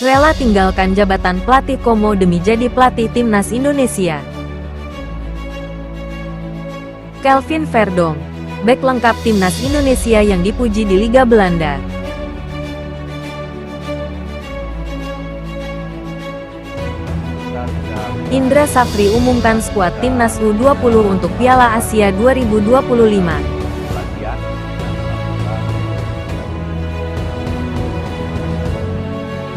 Rela tinggalkan jabatan pelatih Como demi jadi pelatih timnas Indonesia. Kelvin Verdonk, bek lengkap timnas Indonesia yang dipuji di Liga Belanda. Indra Safri umumkan skuad timnas U20 untuk Piala Asia 2025.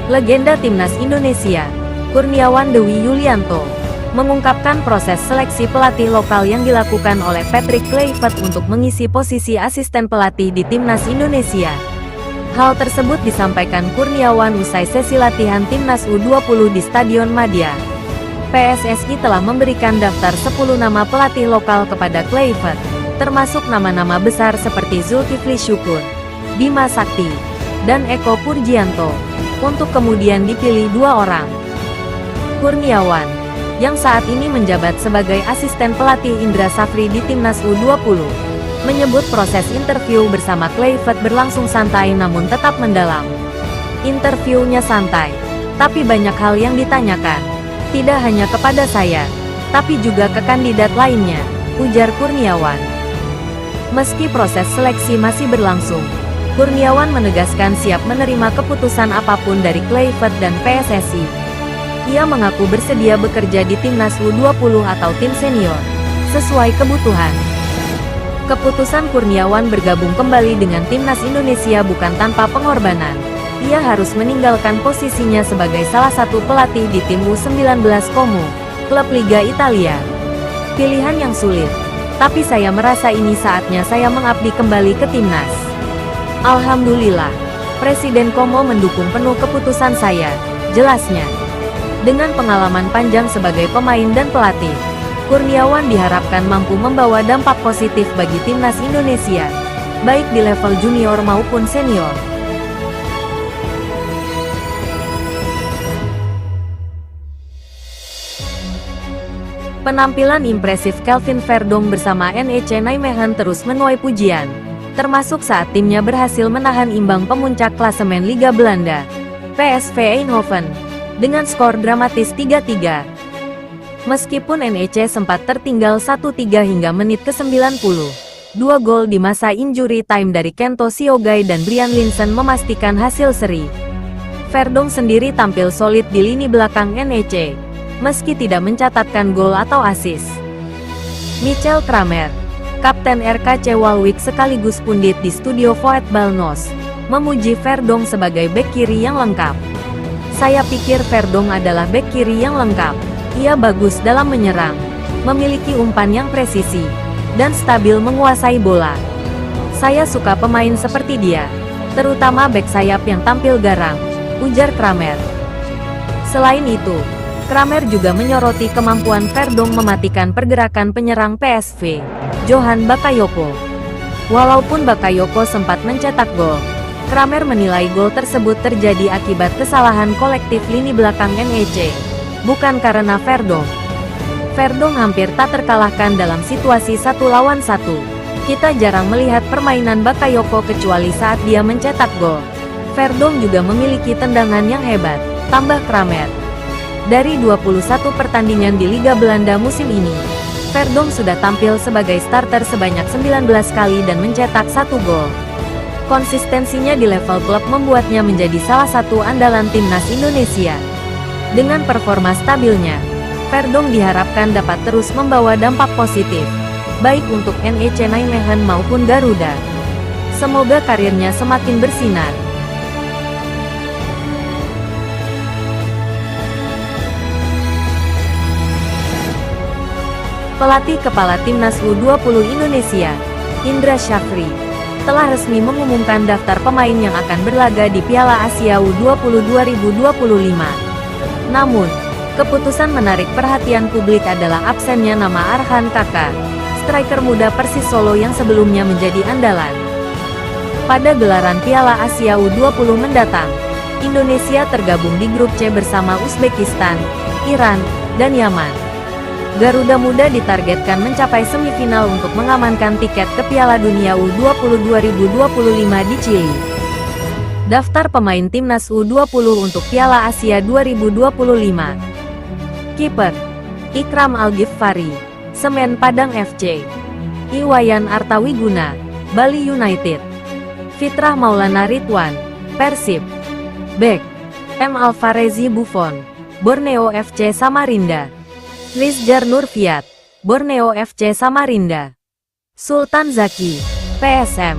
Legenda timnas Indonesia, Kurniawan Dewi Yulianto, mengungkapkan proses seleksi pelatih lokal yang dilakukan oleh Patrick Kluivert untuk mengisi posisi asisten pelatih di timnas Indonesia. Hal tersebut disampaikan Kurniawan usai sesi latihan timnas U20 di Stadion Madia. PSSI telah memberikan daftar 10 nama pelatih lokal kepada Kluivert, termasuk nama-nama besar seperti Zulkifli Syukur, Bima Sakti, dan Eko Purjianto, untuk kemudian dipilih 2 orang. Kurniawan, yang saat ini menjabat sebagai asisten pelatih Indra Safri di timnas U20, menyebut proses interview bersama Kluivert berlangsung santai namun tetap mendalam. Interviewnya santai, tapi banyak hal yang ditanyakan. Tidak hanya kepada saya, tapi juga ke kandidat lainnya, ujar Kurniawan. Meski proses seleksi masih berlangsung, Kurniawan menegaskan siap menerima keputusan apapun dari Kluivert dan PSSI. Ia mengaku bersedia bekerja di timnas U20 atau tim senior, sesuai kebutuhan. Keputusan Kurniawan bergabung kembali dengan timnas Indonesia bukan tanpa pengorbanan. Ia harus meninggalkan posisinya sebagai salah satu pelatih di tim U19 Como, klub Liga Italia. Pilihan yang sulit, tapi saya merasa ini saatnya saya mengabdi kembali ke timnas. Alhamdulillah, Presiden Como mendukung penuh keputusan saya, jelasnya. Dengan pengalaman panjang sebagai pemain dan pelatih, Kurniawan diharapkan mampu membawa dampak positif bagi timnas Indonesia, baik di level junior maupun senior. Penampilan impresif Kelvin Verdonk bersama NEC Nijmegen terus menuai pujian, termasuk saat timnya berhasil menahan imbang pemuncak klasemen Liga Belanda, PSV Eindhoven, dengan skor dramatis 3-3. Meskipun NEC sempat tertinggal 1-3 hingga menit ke-90, 2 gol di masa injury time dari Kento Siogai dan Brian Linssen memastikan hasil seri. Verdonk sendiri tampil solid di lini belakang NEC, meski tidak mencatatkan gol atau assist. Michel Kramer, Kapten RKC Waalwijk sekaligus pundit di studio Voetbalnos, memuji Verdonk sebagai bek kiri yang lengkap. Saya pikir Verdonk adalah bek kiri yang lengkap. Ia bagus dalam menyerang, memiliki umpan yang presisi, dan stabil menguasai bola. Saya suka pemain seperti dia, terutama bek sayap yang tampil garang, ujar Kramer. Selain itu, Kramer juga menyoroti kemampuan Verdonk mematikan pergerakan penyerang PSV, Johan Bakayoko. Walaupun Bakayoko sempat mencetak gol, Kramer menilai gol tersebut terjadi akibat kesalahan kolektif lini belakang NEC, bukan karena Verdonk. Verdonk hampir tak terkalahkan dalam situasi 1 lawan 1. Kita jarang melihat permainan Bakayoko kecuali saat dia mencetak gol. Verdonk juga memiliki tendangan yang hebat, tambah Kramer. Dari 21 pertandingan di Liga Belanda musim ini, Verdonk sudah tampil sebagai starter sebanyak 19 kali dan mencetak 1 gol. Konsistensinya di level klub membuatnya menjadi salah satu andalan timnas Indonesia. Dengan performa stabilnya, Verdonk diharapkan dapat terus membawa dampak positif, baik untuk NEC Nijmegen maupun Garuda. Semoga karirnya semakin bersinar. Pelatih kepala timnas U20 Indonesia, Indra Safri, telah resmi mengumumkan daftar pemain yang akan berlaga di Piala Asia U20 2025. Namun, keputusan menarik perhatian publik adalah absennya nama Arhan Kaka, striker muda Persis Solo yang sebelumnya menjadi andalan. Pada gelaran Piala Asia U20 mendatang, Indonesia tergabung di grup C bersama Uzbekistan, Iran, dan Yaman. Garuda Muda ditargetkan mencapai semifinal untuk mengamankan tiket ke Piala Dunia U20 2025 di Chili. Daftar pemain timnas U20 untuk Piala Asia 2025. Kiper: Ikram Al-Ghifari, Semen Padang FC. Iwayan Artawiguna, Bali United. Fitrah Maulana Ridwan, Persib. Bek: M. Alvarezi Buffon, Borneo FC Samarinda. Rizjar Nurfiat, Borneo FC Samarinda. Sultan Zaki, PSM.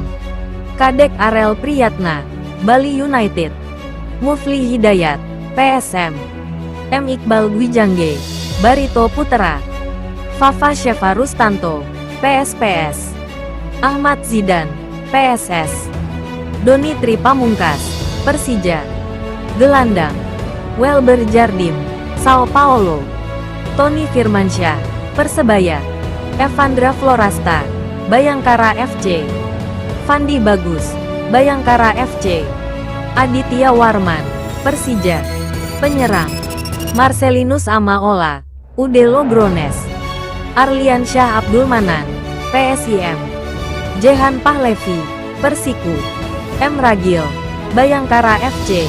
Kadek Arel Priyatna, Bali United. Mufli Hidayat, PSM. M. Iqbal Gwijangge, Barito Putra. Fafa Sheva Rustanto, PSPS. Ahmad Zidan, PSS. Doni Tri Pamungkas, Persija. Gelandang: Welber Jardim, Sao Paulo. Tony Firmansyah, Persebaya. Evandra Florasta, Bayangkara FC. Fandi Bagus, Bayangkara FC. Aditya Warman, Persija. Penyerang: Marcelinus Amaola, UD Logrones. Arlian Syah Abdul Manan, PSIM. Jehan Pahlevi, Persiku. M. Ragil, Bayangkara FC.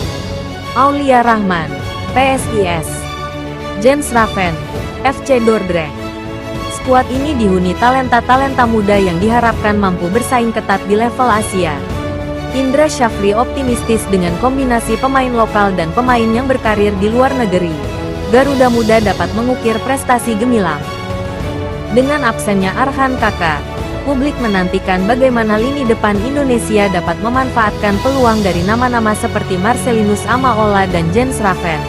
Aulia Rahman, PSIS. Jens Raven, FC Dordrecht. Skuad ini dihuni talenta-talenta muda yang diharapkan mampu bersaing ketat di level Asia. Indra Syafri optimistis dengan kombinasi pemain lokal dan pemain yang berkarir di luar negeri. Garuda Muda dapat mengukir prestasi gemilang. Dengan absennya Arhan Kaka, publik menantikan bagaimana lini depan Indonesia dapat memanfaatkan peluang dari nama-nama seperti Marcelinus Amaola dan Jens Raven.